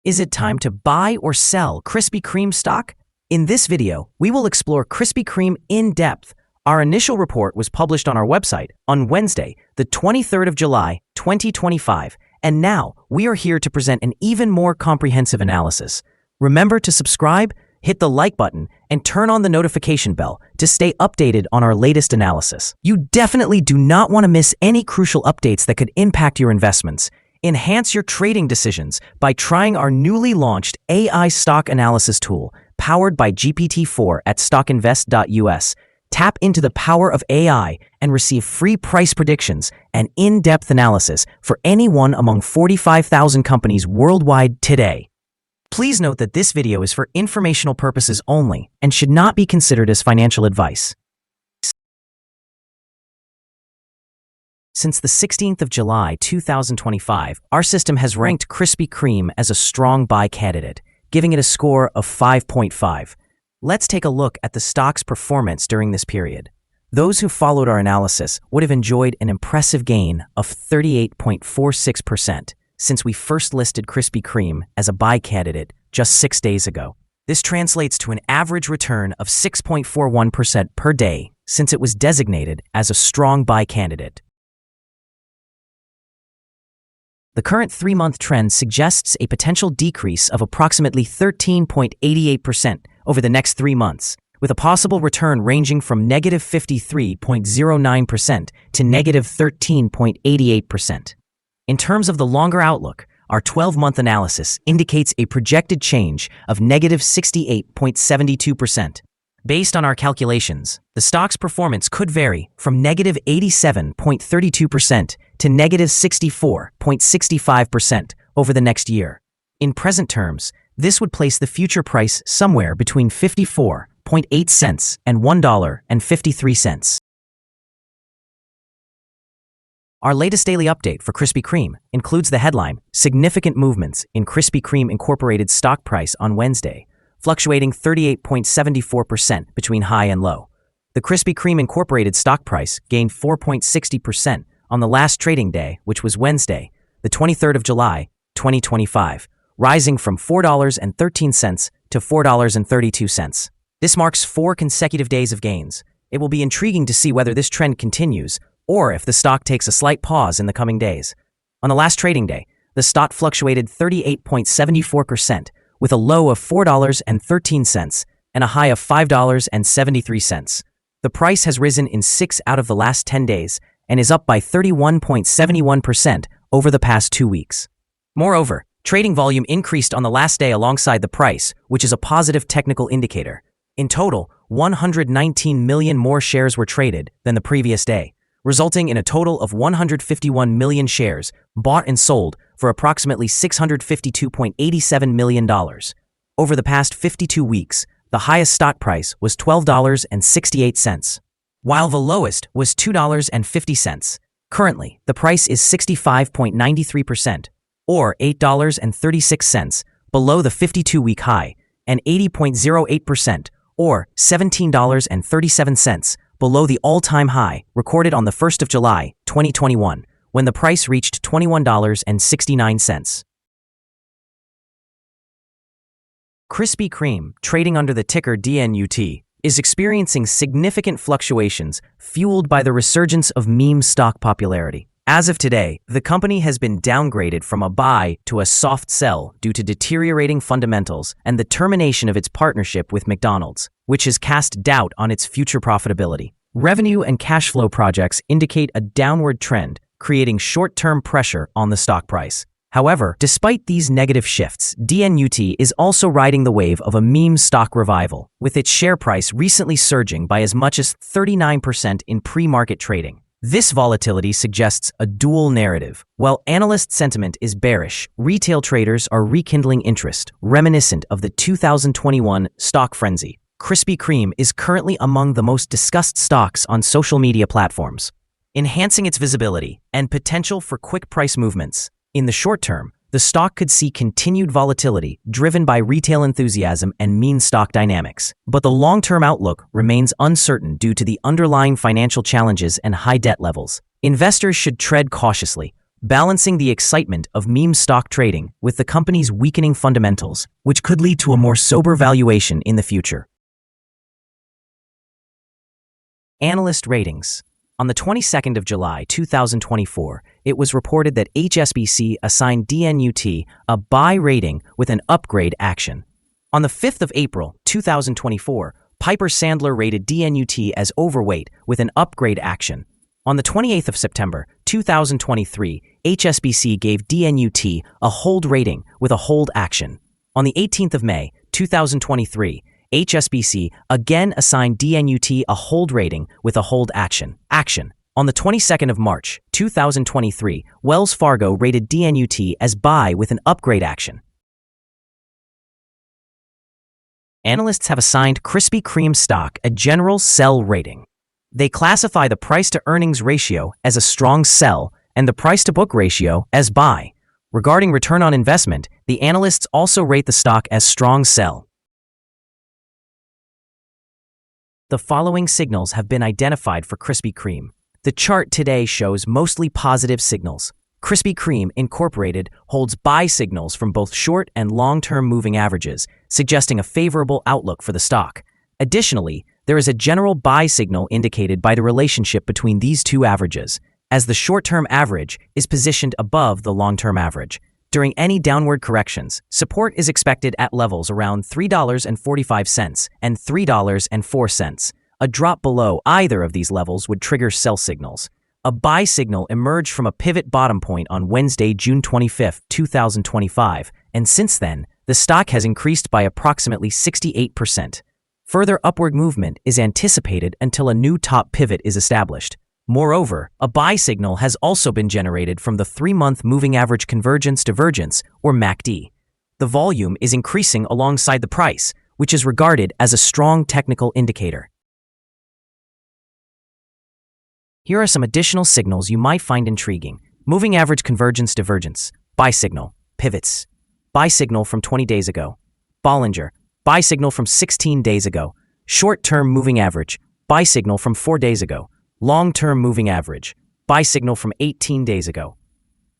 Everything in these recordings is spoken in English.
Is it time to buy or sell Krispy Kreme stock? In this video, we will explore Krispy Kreme in depth. Our initial report was published on our website on Wednesday, the 23rd of July, 2025, and now we are here to present an even more comprehensive analysis. Remember to subscribe, hit the like button, and turn on the notification bell to stay updated on our latest analysis. You definitely do not want to miss any crucial updates that could impact your investments. Enhance your trading decisions by trying our newly launched AI stock analysis tool powered by GPT-4 at StockInvest.us. Tap into the power of AI and receive free price predictions and in-depth analysis for any one among 45,000 companies worldwide today. Please note that this video is for informational purposes only and should not be considered as financial advice. Since the 16th of July 2025, our system has ranked Krispy Kreme as a strong buy candidate, giving it a score of 5.5. Let's take a look at the stock's performance during this period. Those who followed our analysis would have enjoyed an impressive gain of 38.46% since we first listed Krispy Kreme as a buy candidate just 6 days ago. This translates to an average return of 6.41% per day since it was designated as a strong buy candidate. The current 3-month trend suggests a potential decrease of approximately 13.88% over the next 3 months, with a possible return ranging from negative 53.09% to negative 13.88%. In terms of the longer outlook, our 12-month analysis indicates a projected change of negative 68.72%. Based on our calculations, the stock's performance could vary from negative 87.32% to negative 64.65% over the next year. In present terms, this would place the future price somewhere between 54.8 cents and $1.53. Our latest daily update for Krispy Kreme includes the headline, Significant Movements in Krispy Kreme Incorporated Stock Price on Wednesday, fluctuating 38.74% between high and low. The Krispy Kreme Incorporated stock price gained 4.60% on the last trading day, which was Wednesday, the 23rd of July, 2025, rising from $4.13 to $4.32. This marks 4 consecutive days of gains. It will be intriguing to see whether this trend continues or if the stock takes a slight pause in the coming days. On the last trading day, the stock fluctuated 38.74%, with a low of $4.13 and a high of $5.73. The price has risen in 6 out of the last 10 days and is up by 31.71% over the past 2 weeks. Moreover, trading volume increased on the last day alongside the price, which is a positive technical indicator. In total, 119 million more shares were traded than the previous day, resulting in a total of 151 million shares bought and sold for approximately $652.87 million. Over the past 52 weeks, the highest stock price was $12.68, while the lowest was $2.50. Currently, the price is 65.93%, or $8.36, below the 52-week high, and 80.08%, or $17.37, below the all-time high recorded on the 1st of July, 2021, when the price reached $21.69. Krispy Kreme, trading under the ticker DNUT, is experiencing significant fluctuations fueled by the resurgence of meme stock popularity. As of today, the company has been downgraded from a buy to a soft sell due to deteriorating fundamentals and the termination of its partnership with McDonald's, which has cast doubt on its future profitability. Revenue and cash flow projections indicate a downward trend, creating short-term pressure on the stock price. However, despite these negative shifts, DNUT is also riding the wave of a meme stock revival, with its share price recently surging by as much as 39% in pre-market trading. This volatility suggests a dual narrative. While analyst sentiment is bearish, retail traders are rekindling interest, reminiscent of the 2021 stock frenzy. Krispy Kreme is currently among the most discussed stocks on social media platforms, enhancing its visibility and potential for quick price movements. In the short term, the stock could see continued volatility driven by retail enthusiasm and meme stock dynamics. But the long-term outlook remains uncertain due to the underlying financial challenges and high debt levels. Investors should tread cautiously, balancing the excitement of meme stock trading with the company's weakening fundamentals, which could lead to a more sober valuation in the future. Analyst ratings. On the 22nd of July 2024, it was reported that HSBC assigned DNUT a buy rating with an upgrade action. On the 5th of April 2024, Piper Sandler rated DNUT as overweight with an upgrade action. On the 28th of September 2023, HSBC gave DNUT a hold rating with a hold action. On the 18th of May 2023, HSBC again assigned DNUT a hold rating with a hold action. On the 22nd of March 2023, Wells Fargo rated DNUT as buy with an upgrade action. Analysts have assigned Krispy Kreme stock a general sell rating. They classify the price-to-earnings ratio as a strong sell and the price-to-book ratio as buy. Regarding return on investment, the analysts also rate the stock as strong sell. The following signals have been identified for Krispy Kreme. The chart today shows mostly positive signals. Krispy Kreme Incorporated holds buy signals from both short and long-term moving averages, suggesting a favorable outlook for the stock. Additionally, there is a general buy signal indicated by the relationship between these two averages, as the short-term average is positioned above the long-term average. During any downward corrections, support is expected at levels around $3.45 and $3.04. A drop below either of these levels would trigger sell signals. A buy signal emerged from a pivot bottom point on Wednesday, June 25, 2025, and since then, the stock has increased by approximately 68%. Further upward movement is anticipated until a new top pivot is established. Moreover, a buy signal has also been generated from the 3-month moving average convergence divergence, or MACD. The volume is increasing alongside the price, which is regarded as a strong technical indicator. Here are some additional signals you might find intriguing. Moving average convergence divergence, buy signal, pivots, buy signal from 20 days ago. Bollinger, buy signal from 16 days ago. Short-term moving average, buy signal from 4 days ago. Long-term moving average, buy signal from 18 days ago.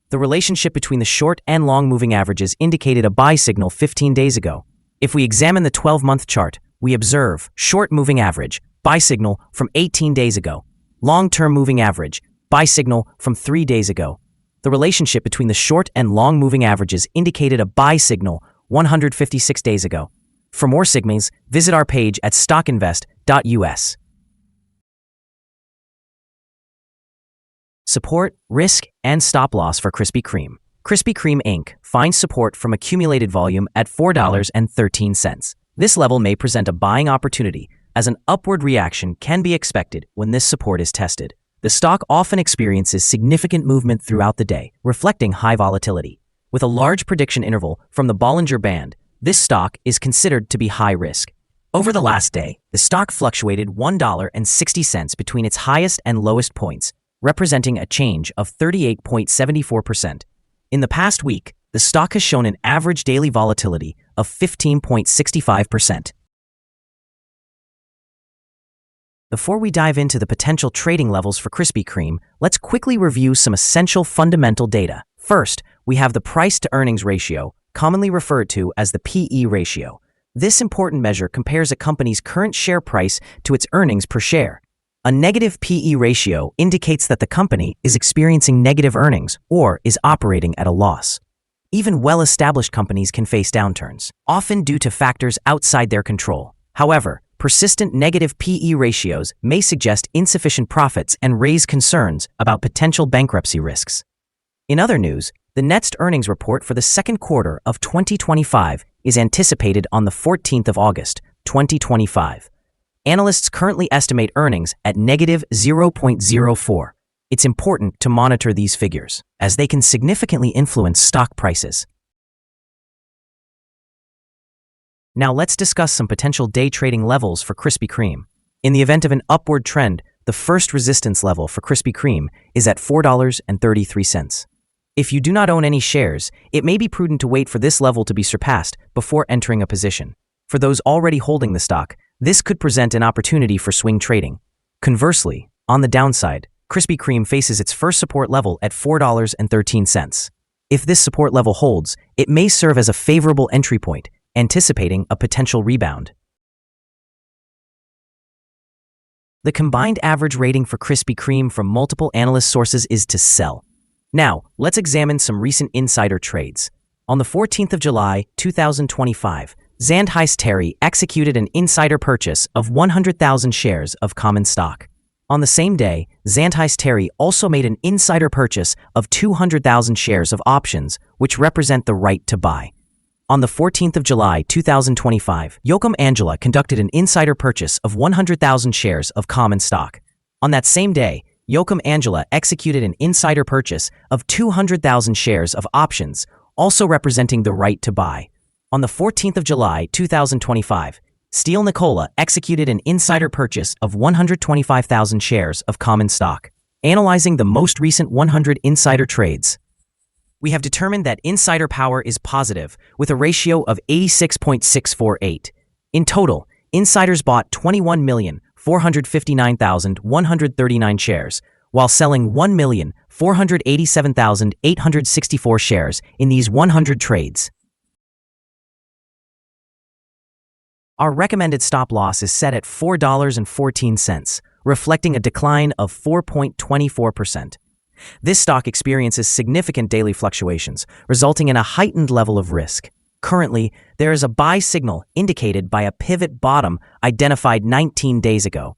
The relationship between the short and long moving averages indicated a buy signal 15 days ago. If we examine the 12-month chart, we observe short moving average, buy signal from 18 days ago. Long-term moving average, buy signal from 3 days ago. The relationship between the short and long moving averages indicated a buy signal 156 days ago. For more signals, visit our page at StockInvest.us. Support, risk, and stop loss for Krispy Kreme. Krispy Kreme Inc. finds support from accumulated volume at $4.13. This level may present a buying opportunity, as an upward reaction can be expected when this support is tested. The stock often experiences significant movement throughout the day, reflecting high volatility. With a large prediction interval from the Bollinger Band, this stock is considered to be high risk. Over the last day, the stock fluctuated $1.60 between its highest and lowest points, representing a change of 38.74%. In the past week, the stock has shown an average daily volatility of 15.65%. Before we dive into the potential trading levels for Krispy Kreme, let's quickly review some essential fundamental data. First, we have the price-to-earnings ratio, commonly referred to as the PE ratio. This important measure compares a company's current share price to its earnings per share. A negative PE ratio indicates that the company is experiencing negative earnings or is operating at a loss. Even well-established companies can face downturns, often due to factors outside their control. However, persistent negative PE ratios may suggest insufficient profits and raise concerns about potential bankruptcy risks. In other news, the next earnings report for the second quarter of 2025 is anticipated on the 14th of August, 2025. Analysts currently estimate earnings at negative 0.04. It's important to monitor these figures, as they can significantly influence stock prices. Now let's discuss some potential day trading levels for Krispy Kreme. In the event of an upward trend, the first resistance level for Krispy Kreme is at $4.33. If you do not own any shares, it may be prudent to wait for this level to be surpassed before entering a position. For those already holding the stock, this could present an opportunity for swing trading. Conversely, on the downside, Krispy Kreme faces its first support level at $4.13. If this support level holds, it may serve as a favorable entry point, anticipating a potential rebound. The combined average rating for Krispy Kreme from multiple analyst sources is to sell. Now, let's examine some recent insider trades. On the 14th of July, 2025, Zandhuis Terry executed an insider purchase of 100,000 shares of common stock. On the same day, Zandhuis Terry also made an insider purchase of 200,000 shares of options, which represent the right to buy. On the 14th of July, 2025, Yoakum Angela conducted an insider purchase of 100,000 shares of common stock. On that same day, Yoakum Angela executed an insider purchase of 200,000 shares of options, also representing the right to buy. On the 14th of July, 2025, Steele Nicola executed an insider purchase of 125,000 shares of common stock. Analyzing the most recent 100 insider trades, we have determined that insider power is positive, with a ratio of 86.648. In total, insiders bought 21,459,139 shares, while selling 1,487,864 shares in these 100 trades. Our recommended stop loss is set at $4.14, reflecting a decline of 4.24%. This stock experiences significant daily fluctuations, resulting in a heightened level of risk. Currently, there is a buy signal indicated by a pivot bottom identified 19 days ago.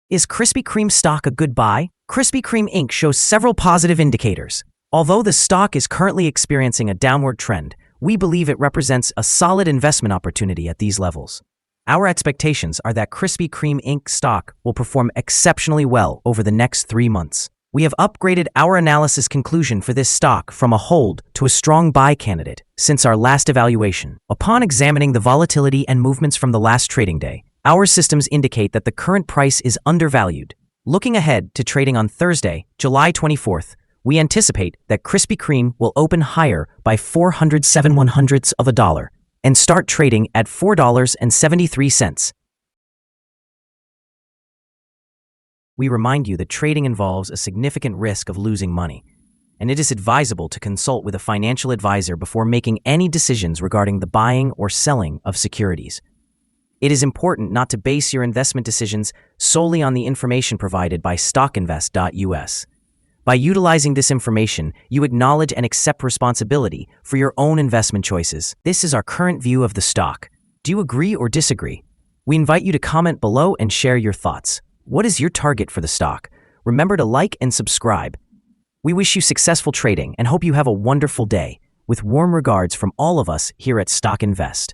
Is Krispy Kreme stock a good buy? Krispy Kreme Inc. shows several positive indicators. Although the stock is currently experiencing a downward trend, we believe it represents a solid investment opportunity at these levels. Our expectations are that Krispy Kreme Inc. stock will perform exceptionally well over the next 3 months. We have upgraded our analysis conclusion for this stock from a hold to a strong buy candidate since our last evaluation. Upon examining the volatility and movements from the last trading day, our systems indicate that the current price is undervalued. Looking ahead to trading on Thursday, July 24th, we anticipate that Krispy Kreme will open higher by 407/100ths of a dollar and start trading at $4.73. We remind you that trading involves a significant risk of losing money, and it is advisable to consult with a financial advisor before making any decisions regarding the buying or selling of securities. It is important not to base your investment decisions solely on the information provided by StockInvest.us. By utilizing this information, you acknowledge and accept responsibility for your own investment choices. This is our current view of the stock. Do you agree or disagree? We invite you to comment below and share your thoughts. What is your target for the stock? Remember to like and subscribe. We wish you successful trading and hope you have a wonderful day. With warm regards from all of us here at Stock Invest.